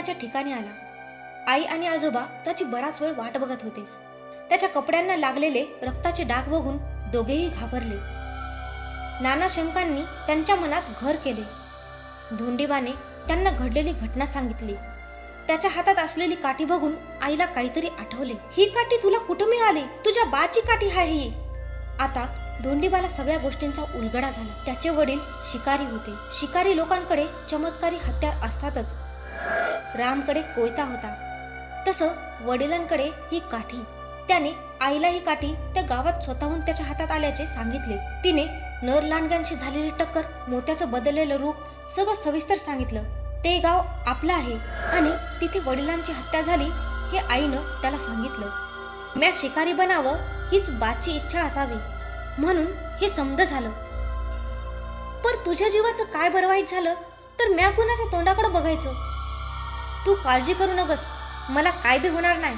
विश्रामाच्या ठिकाणी आला। आई आणि आजोबा त्याची बराच वेळ वाट बघत होते। त्याच्या कपड्यांना लागलेले रक्ताचे डाग बघून दोघेही घाबरले। नाना शंकांनी त्यांच्या मनात घर केले। धोंडीबाने त्यांना घडलेली घटना सांगितली। त्याच्या हातात असलेली काठी बघून आईला काहीतरी आठवले। ही काठी तुला कुठं मिळाली? तुझ्या बाची काठी आहे ही। आता धोंडीबाला सगळ्या गोष्टींचा उलगडा झाला। त्याचे वडील शिकारी होते। शिकारी लोकांकडे चमत्कारी हत्यार असतातच। रामकडे कोयता होता, तसं वडिलांकडे ही काठी। त्याने आईला ही काठी त्या गावात स्वतःहून त्याच्या हातात आल्याचे सांगितले। तिने नर लांडग्यांशी झालेली टक्कर, मोत्याचं बदललेलं रूप सगळं सविस्तर सांगितलं। ते गाव आपलं आहे आणि तिथे वडिलांची हत्या झाली हे आईनं त्याला सांगितलं। म्या शिकारी बनावं हीच बाची इच्छा असावी म्हणून हे समज झालं। पण तुझ्या जीवाचं काय बरं वाईट झालं तर म्या कुणाच्या तोंडाकडे बघायचं? तू काळजी करू नकस, मला काय बी होणार नाही,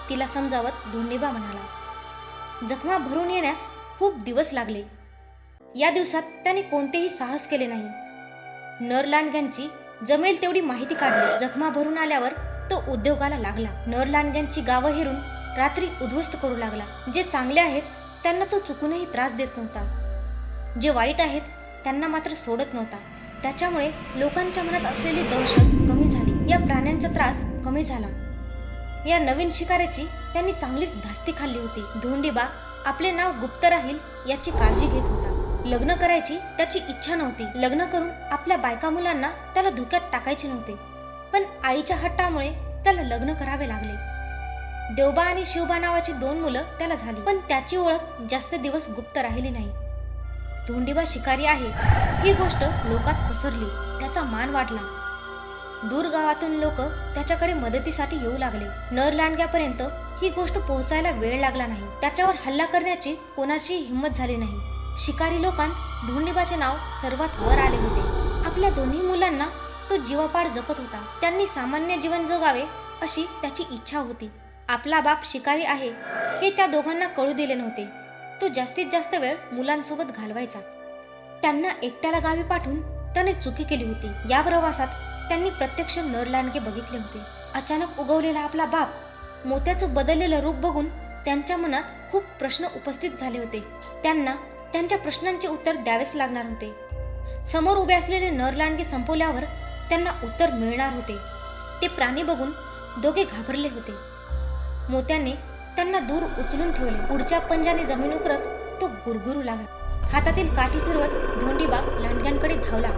तिला समजावत धोंडीबा म्हणाला। जखमा भरून येण्यास खूप दिवस लागले। या दिवसात त्याने कोणतेही साहस केले नाही। नर लांडग्यांची जमेल तेवढी माहिती काढली। जखमा भरून आल्यावर तो उद्योगाला लागला। नर लांडग्यांची गावं हेरून रात्री उद्ध्वस्त करू लागला। जे चांगले आहेत त्यांना तो चुकूनही त्रास देत नव्हता, जे वाईट आहेत त्यांना मात्र सोडत नव्हता। त्याच्यामुळे लोकांच्या मनात असलेली दहशत कमी झाली। या प्राण्यांचा त्रास कमी झाला। या नवीन शिकाऱ्याची त्यांनी चांगलीच धास्ती खाल्ली होती। धोंडीबा आपले नाव गुप्त राहील याची काळजी घेत होता। लग्न करायची त्याची इच्छा नव्हती। लग्न करून आपल्या बायका मुलांना त्याला धोक्यात टाकायचे नव्हते, पण आईच्या हट्टामुळे त्याला लग्न करावे लागले। देवबा आणि शिवबा नावाची 2 मुलं त्याला झाली, पण त्याची ओळख जास्त दिवस गुप्त राहिली नाही। धोंडीबा शिकारी आहे ही गोष्ट लोकात पसरली। त्याचा मान वाढला। दूर गावातून लोक त्याच्याकडे मदतीसाठी येऊ लागले। नर लांडग्यापर्यंत ही गोष्ट पोहोचायला वेळ लागला नाही। त्याच्यावर हल्ला करण्याची कोणाची हिंमत झाली नाही। शिकारी लोकांत धोंडीबाचे नाव सर्वात वर आले होते। आपल्या दोन्ही मुलांना तो जीवापाड जपत होता। त्यांनी सामान्य जीवन जगावे अशी त्याची इच्छा होती। आपला बाप शिकारी आहे हे त्या दोघांना कळू दिले नव्हते। तो जास्तीत जास्त वेळ मुलांसोबत घालवायचा। त्यांना एकट्याला गावी पाठवून त्याने चुकी केली होती। या प्रवासात त्यांनी प्रत्यक्ष नर लांडगे बघितले होते। अचानक उगवलेला आपला बाप, मोत्याचं बदललेलं रूप बघून त्यांच्या मनात खूप प्रश्न उपस्थित झाले होते। त्यांना त्यांच्या प्रश्नांचे उत्तर द्यावेच लागणार होते। समोर उभे असलेले नर लांडगे संपवल्यावर त्यांना उत्तर मिळणार होते। ते प्राणी बघून दोघे घाबरले होते। मोत्याने त्यांना दूर उचलून ठेवले। पुढच्या पंजाने जमीन उकरत तो गुरगुरू लागला। हातातील काठी फिरवत धोंडीबा लांडग्यांकडे धावला।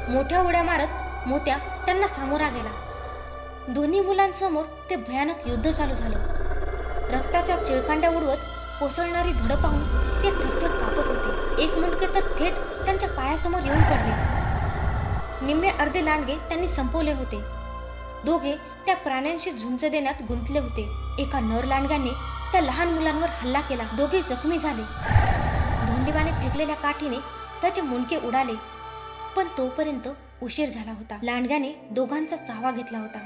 मोठ्या उड्या मारत मोत्या त्यांना सामोरा गेला। दोन्ही मुलांसमोर ते भयानक युद्ध चालू झालं। रक्ताच्या चिळकांड्या उडवत कोसळणारी धड पाहून ते थरथर कापत होते। एक मुंडके तर थेट त्यांच्या पायासमोर येऊन पडले। निम्मे अर्धे लांडगे त्यांनी संपवले होते। दोघे त्या प्राण्यांशी झुंज देण्यात गुंतले होते। एका नर लांडग्याने त्या लहान मुलांवर हल्ला केला। दोघे जखमी झाले। धोंडीबाने फेकलेल्या काठीने त्याचे मुंडके उडाले, पण तोपर्यंत उशीर झाला होता। लांडग्याने दोघांचा चावा घेतला होता।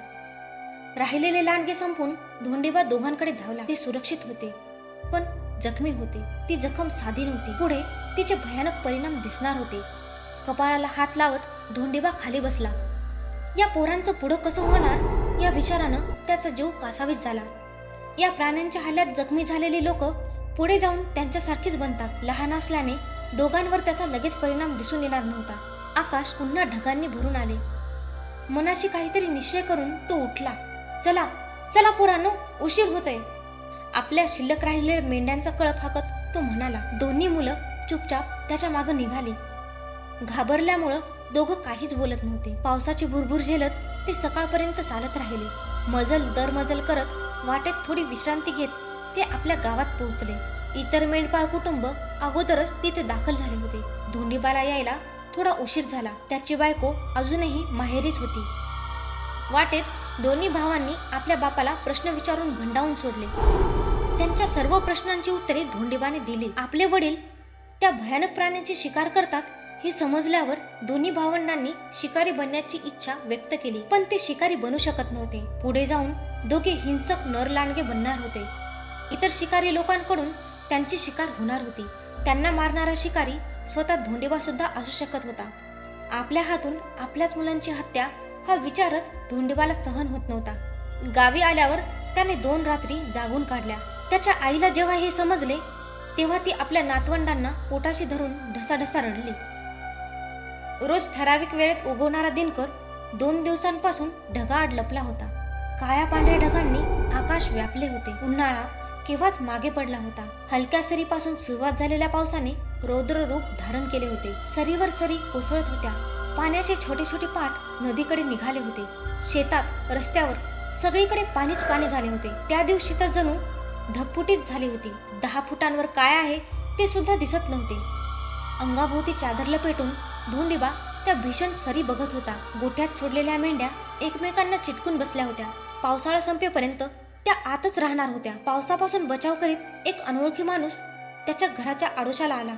राहिलेले लांडगे संपून धोंडीबा दोघांकडे धावला। ते सुरक्षित होते, पण जखमी होते। ती जखम साधी नव्हती, पुढे तिचे भयानक परिणाम दिसणार होते। कपाळाला हात लावत धोंडीबा खाली बसला। या पोरांचं पुढं कसं होणार या विचारानं त्याचा जीव कासावीस झाला। या प्राण्यांच्या हल्ल्यात जखमी झालेली लोक पुढे जाऊन त्यांच्यासारखीच बनतात। लहान असल्याने दोघांवर त्याचा लगेच परिणाम दिसून येणार नव्हता। आकाश पुन्हा ढगांनी भरून आले। मनाशी काहीतरी निश्चय करून तो उठला। चला चला पोरांनो, उशीर होतोय। आपल्या शिल्लक राहिलेल्या मेंढ्यांचा कळप हाकत तो म्हणाला। दोन्ही मुलं चुपचाप त्याच्या मागे निघाली। घाबरल्यामुळं दोघं काहीच बोलत नव्हते। पावसाची भुरभुर झेलत ते सकाळपर्यंत चालत राहिले। मजल दर मजल करत वाटेत थोडी विश्रांती घेत ते आपल्या गावात पोहोचले। इतर मेंढपाळ कुटुंब अगोदरच तिथे दाखल झाले होते। धोंडीबाला यायला थोडा उशीर झाला। त्याची बायको अजूनही माहेरीच होती। वाटेत दोन्ही भावांनी आपल्या बापाला प्रश्न विचारून भंडावून सोडले। त्यांच्या सर्व प्रश्नांची उत्तरे धोंडीबाने दिली। आपले वडील त्या भयानक प्राण्यांची शिकार करतात हे समजल्यावर दोन्ही भावंडांनी शिकारी बनण्याची इच्छा व्यक्त केली, पण ते शिकारी बनू शकत नव्हते। पुढे जाऊन दोघे हिंसक नर लांडगे बनणार होते। इतर शिकारी लोकांकडून त्यांची शिकार होणार होती। त्यांना मारणारा शिकारी स्वतः धोंडीबा सुद्धा असू शकत होता। आपल्या हातून आपल्याच मुलांची हत्या हा विचारच धोंडीबाला सहन होत नव्हता. गावी आल्यावर त्याने 2 रात्री जागून काढल्या. त्याच्या आईला जेव्हा हे समजले तेव्हा ती आपल्या नातवंडांना पोटाशी धरून ढसाढसा रडली. रोज ठराविक वेळेत उगवणारा दिनकर 2 दिवसांपासून ढगाआड लपला होता. काळ्या पांढऱ्या ढगांनी आकाश व्यापले होते. उन्हाळा केव्हाच मागे पडला होता. हलक्या सरीपासून सुरुवात झालेल्या पावसाने रौद्र रूप धारण केले होते. सरीवर सरी कोसळत होत्या. पाण्याचे छोटे छोटे पाट नदीकडे निघाले होते. शेतात, रस्त्यावर सगळीकडे पाणीच पाणी झाले होते. त्या दिवशी तर जणू ढगफुटीच झाली होती. 10 फुटांवर काय आहे ते सुद्धा दिसत नव्हते. अंगाभोवती चादर लपेटून धोंडीबा त्या भीषण सरी बघत होता. गोठ्यात सोडलेल्या मेंढ्या एकमेकांना चिटकून बसल्या होत्या. पावसाळा संपेपर्यंत त्या आतच राहणार होत्या. पावसापासून बचाव करीत एक अनोळखी माणूस त्याच्या घराच्या आडोशाला आला.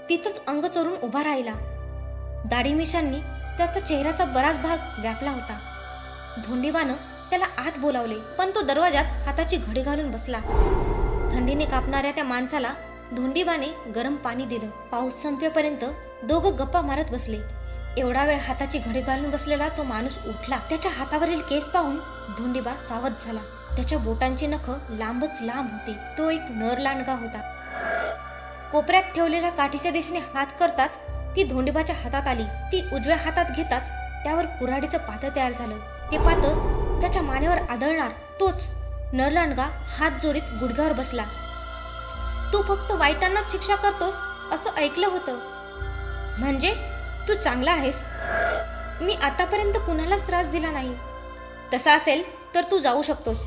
तिथंच अंग चोरून उभा राहिला. दाढी मिशांनी त्याचा चेहऱ्याचा बराच भाग व्यापला होता. धोंडीबानं त्याला आत बोलावले, पण तो दरवाजात हाताची घडी घालून बसला. थंडीने कापणाऱ्या त्या माणसाला धोंडीबाने गरम पाणी दिलं. पाऊस संपेपर्यंत दोघं गप्पा मारत बसले. एवढा वेळ हाताची घडी घालून बसलेला तो माणूस उठला. त्याच्या हातावरील केस पाहून धोंडीबा सावध झाला. त्याच्या बोटांची नखं लांबच लांब होती. तो एक नर लांडगा होता. कोपऱ्यात ठेवलेल्या काठीच्या दिशेने हात करताच ती धोंडीबाच्या हातात आली. ती उजव्या हातात घेताच त्यावर कुऱ्हाडीचं पातं तयार झालं. ते पातं त्याच्या मानेवर आदळणार तोच नरलांडगा हात जोडीत गुडघ्यावर बसला. तू फक्त वाईटांनाच शिक्षा करतोस असं ऐकलं होतं. म्हणजे तू चांगला आहेस. मी आतापर्यंत कुणालाच त्रास दिला नाही. तसा असेल तर तू जाऊ शकतोस.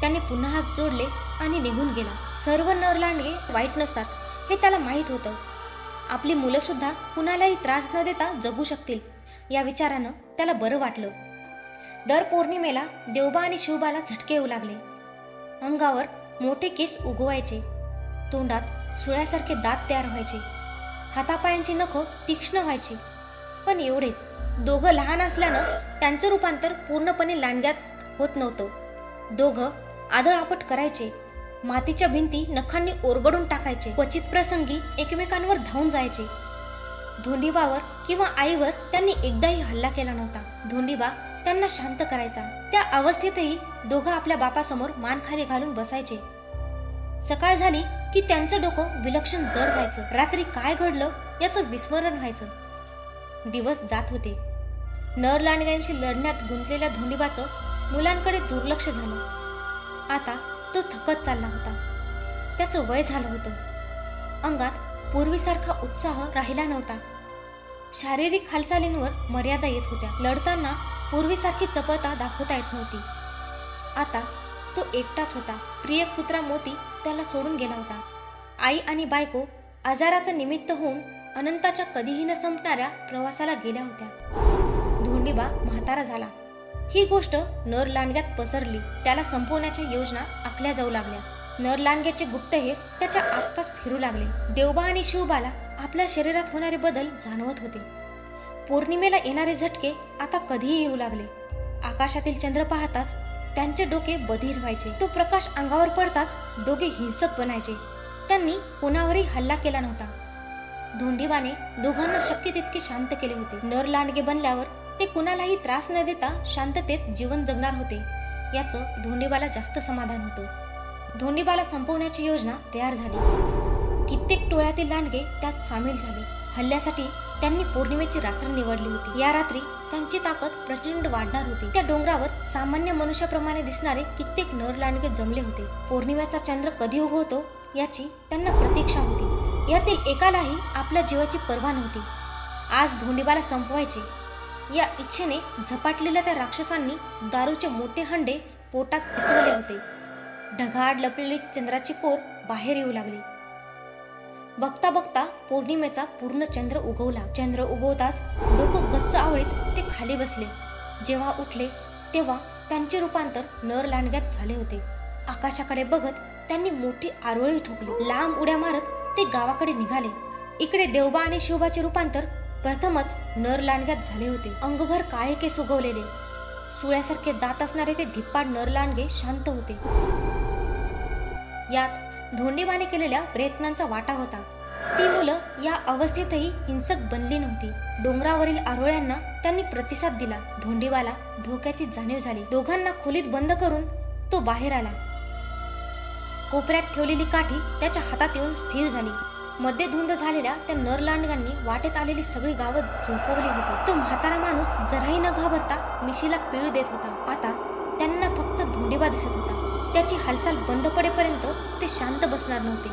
त्याने पुन्हा हात जोडले आणि निघून गेला. सर्व नरलांडगे वाईट नसतात हे त्याला माहीत होतं. आपली मुलं सुद्धा कुणालाही त्रास न देता जगू शकतील या विचारानं त्याला बरं वाटलं. दर पौर्णिमेला देवबा आणि शिवबाला झटके येऊ लागले. अंगावर मोठे केस उगवायचे. तोंडात सुळ्यासारखे दात तयार व्हायचे. हातापायांची नखं तीक्ष्ण व्हायची. पण एवढे दोघं लहान असल्यानं त्यांचं रूपांतर पूर्णपणे लांडग्यात होत नव्हतं. दोघं आदळआपट करायचे. मातीच्या भिंती नखांनी ओरबडून टाकायचे. क्वचित प्रसंगी एकमेकांवर धावून जायचे. धोंडीबावर किंवा आईवर त्यांनी एकदाही हल्ला केला नव्हता. धोंडीबा त्यांना शांत करायचा. त्या अवस्थेतही दोघं आपल्या बापासमोर मान खाली घालून बसायचे. सकाळ झाली की त्यांचं डोकं विलक्षण जड व्हायचं. रात्री काय घडलं याचं विस्मरण व्हायचं. दिवस जात होते. नर लांडग्यांशी लढण्यात गुंतलेल्या धोंडीबाचं मुलांकडे दुर्लक्ष झालं. आता तो थकत चालला होता. त्याचं वय झालं होतं. अंगात पूर्वीसारखा उत्साह राहिला नव्हता. शारीरिक हालचालींवर मर्यादा येत होत्या. लढताना पूर्वीसारखी चपळता दाखवता येत नव्हती. आता तो एकटाच होता. प्रिय कुत्रा मोती त्याला सोडून गेला होता. आई आणि बायको आजाराचं निमित्त होऊन अनंताच्या कधीही न संपणाऱ्या प्रवासाला गेल्या होत्या. धोंडीबा म्हातारा झाला. ही गोष्ट नर लांडग्यात पसरली. त्याला संपवण्याच्या योजना आखल्या जाऊ लागल्या. नर लांडग्याचे गुप्तहेर त्याच्या आसपास फिरू लागले. देवबा आणि शिवबाला आपल्या शरीरात होणारे बदल जाणवत होते. पौर्णिमेला येणारे झटके आता कधीही येऊ लागले. आकाशातील चंद्र पाहताच त्यांचे डोके बधीर व्हायचे. तो प्रकाश अंगावर पडताच दोघे हिंसक बनायचे. त्यांनी कोणावरही हल्ला केला नव्हता. धोंडीबाने दोघांना शक्य तितके शांत केले होते. नर लांडगे बनल्यावर ते कुणालाही त्रास न देता शांततेत जीवन जगणार होते याचं धोंडीबाला जास्त समाधान होतं. धोंडीबाला संपवण्याची योजना तयार झाली. कित्येक टोळ्यातील लांडगे त्यात सामील झाले. हल्ल्यासाठी त्यांनी पौर्णिमेची रात्र निवडली होती. या रात्री त्यांची ताकद प्रचंड वाढणार होती. त्या डोंगरावर सामान्य मनुष्याप्रमाणे दिसणारे कित्येक नर लांडगे जमले होते. पौर्णिमेचा चंद्र कधी उगवतो याची त्यांना प्रतीक्षा होती. यातील एकालाही आपल्या जीवाची पर्वा नव्हती. आज धोंडीबाला संपवायचे या इच्छेने झपाटलेल्या त्या राक्षसांनी दारूचे मोठे हंडे पोटात पिचवले होते. ढगाआड लपलेली चंद्राची कोर बाहेर येऊ लागली. बघता बघता पौर्णिमेचा पूर्ण चंद्र उगवला. चंद्र उगवताच डोकं गच्च आवळीत ते खाली बसले. जेव्हा उठले तेव्हा त्यांचे रूपांतर नर लांडग्यात झाले होते. आकाशाकडे बघत त्यांनी मोठी आरोळी ठोकली. लांब उड्या मारत ते गावाकडे निघाले. इकडे देवबा आणि शिवबाचे रूपांतर प्रथमच नर लांडग्यात झाले होते. अंगभर काळे केस उगवलेले, सुळ्यासारखे दात असणारे ते धिप्पाड नर लांडगे शांत होते. यात धोंडीबाने केलेल्या प्रयत्नांचा वाटा होता. ती मुलं या अवस्थेतही हिंसक बनली नव्हती. डोंगरावरील आरोळ्यांना त्यांनी प्रतिसाद दिला. धोंडीबाला धोक्याची जाणीव झाली. दोघांना खोलीत बंद करून तो बाहेर आला. कोपऱ्यात ठेवलेली काठी त्याच्या हातात येऊन स्थिर झाली. मध्ये धुंद झालेल्या त्या नरलांडगांनी वाटेत आलेली सगळी गावं झोपवली होती. तो म्हातारा माणूस जराही न घाबरता मिशीला पीळ देत होता. आता त्यांना फक्त धोंडीबा दिसत होता. त्याची हालचाल बंद पडेपर्यंत ते शांत बसणार नव्हते.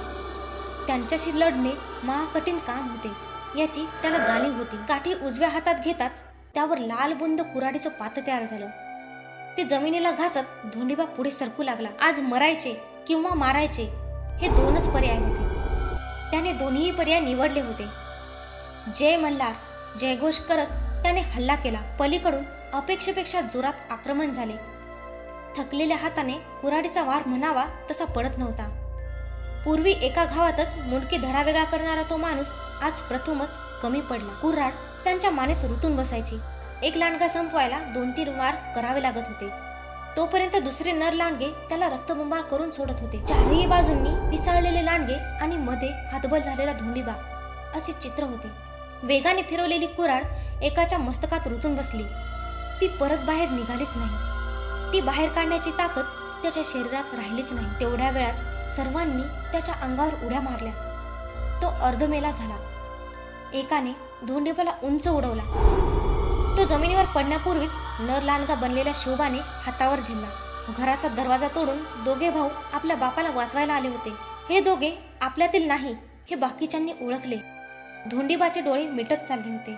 त्यांच्याशी लढणे महाकठीण काम होते याची त्याला जाणीव होती. काठी उजव्या हातात घेताच त्यावर लाल बुंद कुऱ्हाडीचं पातं तयार झालं. ते जमिनीला घासत धोंडीबा पुढे सरकू लागला. आज मरायचे किंवा मारायचे हे दोनच पर्याय होते. त्याने दोन्ही पर्याय निवडले होते. जय मल्हार जयघोष करत त्याने हल्ला केला. पलीकडून अपेक्षेपेक्षा जोरात आक्रमण झाले. थकलेल्या हाताने कुऱ्हाडीचा वार म्हणावा तसा पडत नव्हता. पूर्वी एका घावातच मुंडकी धडा वेगळा करणारा तो माणूस आज प्रथमच कमी पडला. कुऱ्हाड त्यांच्या मानेत रुतून बसायची. एक लांडगा संपवायला 2-3 वार करावे लागत होते. तोपर्यंत दुसरे नर लांडगे त्याला रक्तबंबाळ करून सोडत होते. चारही बाजूंनी पिसाळलेले लांडगे आणि मध्ये हातबल झालेला धोंडीबा असे चित्र होते. वेगाने फिरवलेली कुऱ्हाड एकाच्या मस्तकात रुतून बसली. ती परत बाहेर निघालीच नाही. ती बाहेर काढण्याची ताकद त्याच्या शरीरात राहिलीच नाही. तेवढ्या वेळात सर्वांनी त्याच्या अंगावर उड्या मारल्या. तो अर्धमेला झाला. एकाने धोंडीबाला उंच उडवला. तो जमिनीवर पडण्यापूर्वीच नर लांडगा बनलेल्या शिवबाने हातावर झेलला. घराचा दरवाजा तोडून दोघे भाऊ आपल्या बापाला वाचवायला आले होते. हे दोघे आपल्यातील नाही हे बाकीच्यांनी ओळखले. धोंडीबाचे डोळे मिटत चालले होते.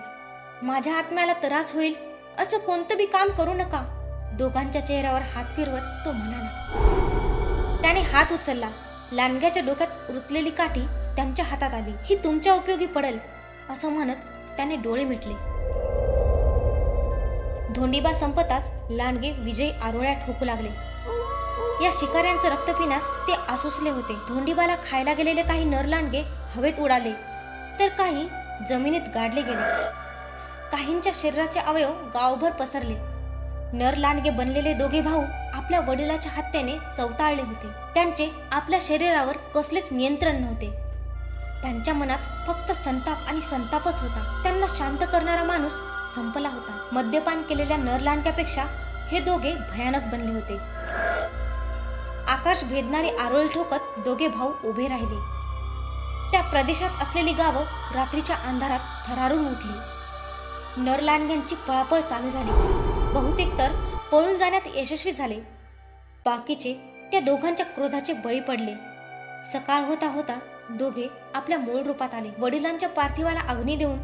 माझ्या आत्म्याला त्रास होईल असं कोणतं बी काम करू नका, दोघांच्या चेहऱ्यावर हात फिरवत तो म्हणाला. त्याने हात उचलला. लांडग्याच्या डोक्यात रुतलेली काठी त्यांच्या हातात आली. ही तुमच्या उपयोगी पडेल असं म्हणत त्याने डोळे मिटले. धोंडीबा संपताच लांडगे विजयी आरोळ्या ठोकू लागले. या शिकाऱ्यांचं रक्त पिण्यास ते आसुसले होते. धोंडीबाला खायला गेलेले काही नर लांडगे हवेत उडाले तर काही जमिनीत गाडले गेले. काहींच्या शरीराचे अवयव गावभर पसरले. नर लांडगे बनलेले दोघे भाऊ आपल्या वडिलाच्या हत्येने चवताळले होते. त्यांचे आपल्या शरीरावर कसलेच नियंत्रण नव्हते. त्यांच्या मनात फक्त संताप आणि संतापच होता. त्यांना शांत करणारा माणूस संपला होता. मद्यपान केलेल्या नर लांडग्यापेक्षा हे दोघे भयानक बनले होते. आकाश भेदणारी आरोळी ठोकत दोघे भाऊ उभे राहिले. त्या प्रदेशात असलेली गावं रात्रीच्या अंधारात थरारून उठली. नर लांडग्यांची पळापळ चालू झाली. बहुतेक तर पळून जाण्यात यशस्वी झाले. बाकीचे त्या दोघांच्या क्रोधाचे बळी पडले. सकाळ होता होता दोघे आपल्या मूळ रूपात आले. वडिलांच्या पार्थिवाला अग्नी देऊन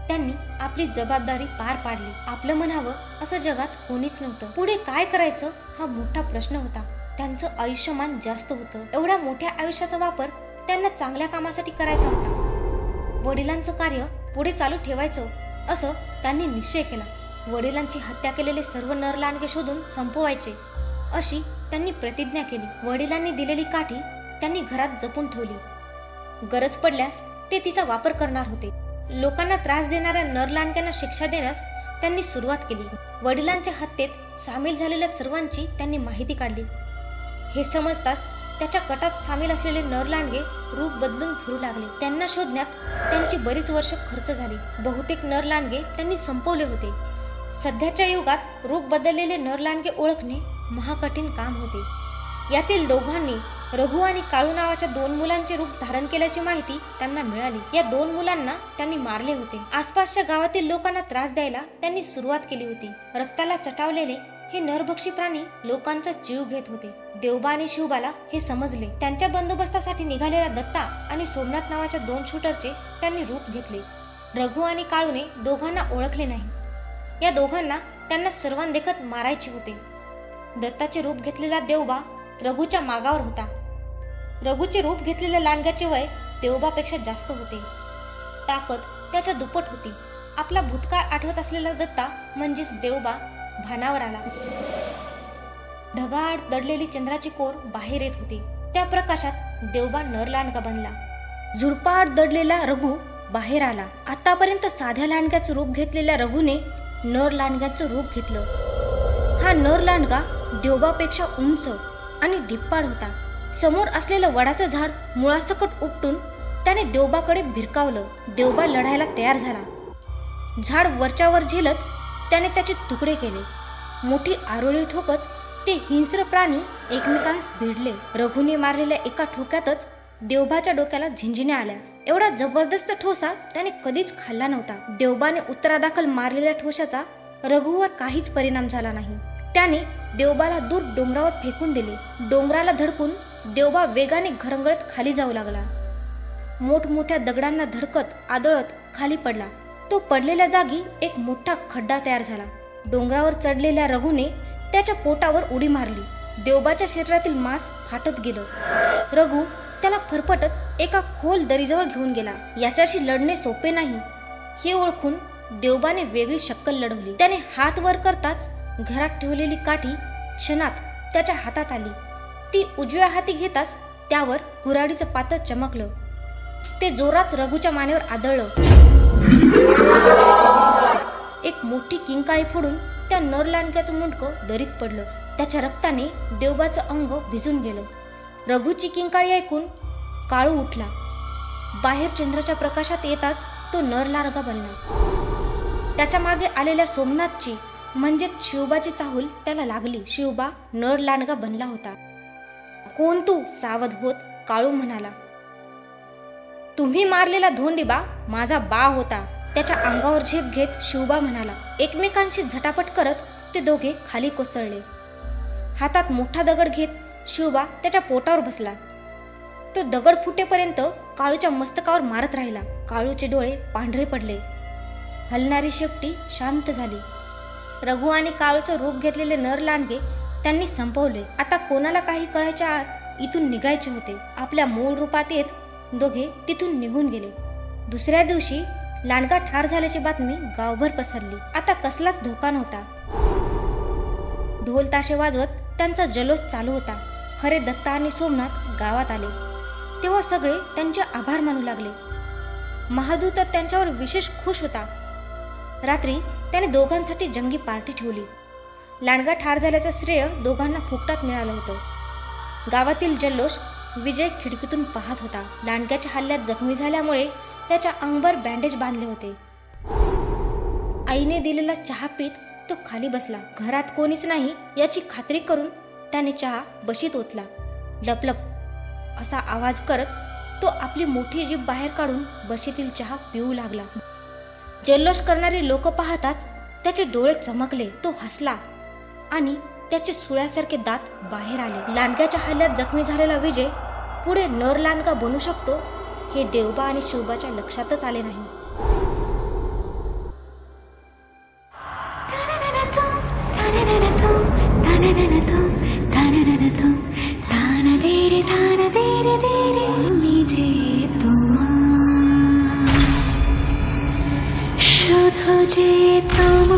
त्यांनी आपली जबाबदारी पार पाडली. आपलं म्हणावं असं जगात कोणीच नव्हतं. पुढे काय करायचं हा मोठा प्रश्न होता. त्यांचं आयुष्यमान जास्त होतं. एवढ्या मोठ्या आयुष्याचा वापर त्यांना चांगल्या कामासाठी करायचा होता. वडिलांचं कार्य पुढे चालू ठेवायचं असं त्यांनी निश्चय केला. वडिलांची हत्या केलेले सर्व नर लांडगे शोधून संपवायचे अशी त्यांनी प्रतिज्ञा केली. वडिलांनी दिलेली काठी त्यांनी घरात जपून ठेवली. गरज पडल्यास ते तिचा वापर करणार होते. लोकांना त्रास देणाऱ्या नर लांडग्यांना शिक्षा देण्यास त्यांनी सुरुवात केली. वडिलांच्या हत्येत सामील झालेल्या सर्वांची त्यांनी माहिती काढली. हे समजताच त्याच्या कटात सामील असलेले नर लांडगे रूप बदलून फिरू लागले. त्यांना शोधण्यात त्यांची बरीच वर्ष खर्च झाली. बहुतेक नर लांडगे त्यांनी संपवले होते. सध्याच्या युगात रूप बदललेले नर लांडगे ओळखणे महाकठीण काम होते. यातील दोघांनी रघु आणि काळू नावाच्या 2 मुलांचे रूप धारण केल्याची माहिती त्यांना मिळाली. या 2 मुलांना त्यांनी मारले होते. आसपासच्या गावातील लोकांना त्रास द्यायला त्यांनी सुरुवात केली होती. रक्ताला चटावलेले हे नरभक्षी प्राणी लोकांचा जीव घेत होते. देवबा आणि शिवबाला हे समजले. त्यांच्या बंदोबस्तासाठी निघालेल्या दत्ता आणि सोमनाथ नावाच्या 2 शूटरचे त्यांनी रूप घेतले. रघु आणि काळूने दोघांना ओळखले नाही. या दोघांना त्यांना सर्वांदेखत मारायचे होते. दत्ताचे रूप घेतलेला देवबा रघुच्या मागावर होता. रघुचे रूप घेतलेल्या लांडग्याचे वय देवबापेक्षा जास्त होते. ताकद त्याच्या दुप्पट होती. आपला भूतकाळ आठवत असलेला दत्ता म्हणजेच देवबा भानावर आला. ढगाळ दडलेली चंद्राची कोर बाहेर येत होती. त्या प्रकाशात देवबा नर लांडगा बनला. झुडपाड दडलेला रघु बाहेर आला. आतापर्यंत साध्या लांडग्याचं रूप घेतलेल्या रघुने नर लांडग्याचं रूप घेतलं. हा नर लांडगा देवबापेक्षा उंच आणि धिप्पाड होता. समोर असलेलं वडाचं झाड मुळासकट उपटून त्याने देवबाकडे भिरकावलं. देवबा लढायला तयार झाला. झाड वरच्यावर झेलत त्याने त्याचे तुकडे केले. मोठी आरोळी ठोकत ते हिंस्र प्राणी एकमेकांस भिडले. रघुने मारलेल्या एका ठोक्यातच देवबाच्या डोक्याला झिंजिण्या आल्या. एवढा जबरदस्त ठोसा त्याने कधीच खाल्ला नव्हता. देवबाने उत्तरादाखल मारलेल्या ठोशाचा रघुवर काहीच परिणाम झाला नाही. त्याने देवबाला दूर डोंगरावर फेकून दिले. डोंगराला धडकून देवबा वेगाने घरंगळत खाली जाऊ लागला. मोठमोठ्या दगडांना धडकत आदळत खाली पडला. तो पडलेल्या जागी एक मोठा खड्डा तयार झाला. डोंगरावर चढलेल्या रघुने त्याच्या पोटावर उडी मारली. देवबाच्या शरीरातील मांस फाटत गेलं. रघु त्याला फरफटत एका खोल दरीजवळ घेऊन गेला. याच्याशी लढणे सोपे नाही हे ओळखून देवबाने वेगळी शक्कल लढवली. त्याने हात वर करताच घरात ठेवलेली काठी क्षणात त्याच्या हातात आली. ती उजव्या हाती घेताच त्यावर कुऱ्हाडीचं पातळ चमकलं. ते जोरात रघुच्या मानेवर आदळलं. एक मोठी किंकाळी फोडून त्या नरलांडग्याचं मुंडकं दरीत पडलं. त्याच्या रक्ताने देवबाचं अंग भिजून गेलं. रघुची किंकाळी ऐकून काळू उठला. बाहेर चंद्राच्या प्रकाशात येताच तो नरलांडगा बनला. त्याच्या मागे आलेल्या सोमनाथची म्हणजे शिवबाची चाहूल त्याला लागली. शिवबा नरलांडगा बनला होता. कोण तू? सावध होत काळू म्हणाला. तुम्ही मारलेला धोंडीबा माझा बा होता. त्याच्या अंगावर झेप घेत शिवबा म्हणाला. एकमेकांशी झटापट करत ते दोघे खाली कोसळले. हातात मोठा दगड घेत शिवबा त्याच्या पोटावर बसला. तो दगड फुटेपर्यंत काळूच्या मस्तकावर मारत राहिला. काळूचे डोळे पांढरे पडले. हलणारी शेपटी शांत झाली. रघु आणि काळूचं रूप घेतलेले नरलांडगे त्यांनी संपवले. आता कोणाला काही कळायच्या आत इथून निघायचे होते. आपल्या मूळ रूपात येत दोघे तिथून निघून गेले. दुसऱ्या दिवशी लांडगा ठार झाल्याची बातमी गावभर पसरली. आता कसलाच धोका नव्हता. ढोल ताशे वाजवत त्यांचा जल्लोष चालू होता. खरे दत्ता आणि सोमनाथ गावात आले तेव्हा सगळे त्यांचे आभार मानू लागले. महादू तर त्यांच्यावर विशेष खुश होता. रात्री त्याने दोघांसाठी जंगी पार्टी ठेवली. लांडगा ठार झाल्याचं श्रेय दोघांना फुकटात मिळालं होतं. गावातील जल्लोष विजय खिडकीतून पाहत होता. लांडग्याच्या हल्ल्यात जखमी झाल्यामुळे त्याच्या अंगभर बँडेज बांधले होते. आईने दिलेला चहा पीत तो खाली बसला. घरात कोणीच नाही याची खात्री करून त्याने चहा बशीत ओतला. लपलप असा आवाज करत तो आपली मोठी जीभ बाहेर काढून बशीतील चहा पिऊ लागला. जल्लोष करणारे लोक पाहताच त्याचे डोळे चमकले. तो हसला आणि त्याचे सुळ्यासारखे दात बाहेर आले. लांडग्याच्या हल्ल्यात जखमी झालेला विजय पुढे नरलांडगा बनू शकतो हे देवबा आणि शिवबाच्या लक्षातच आले नाही. शोधो जे तुम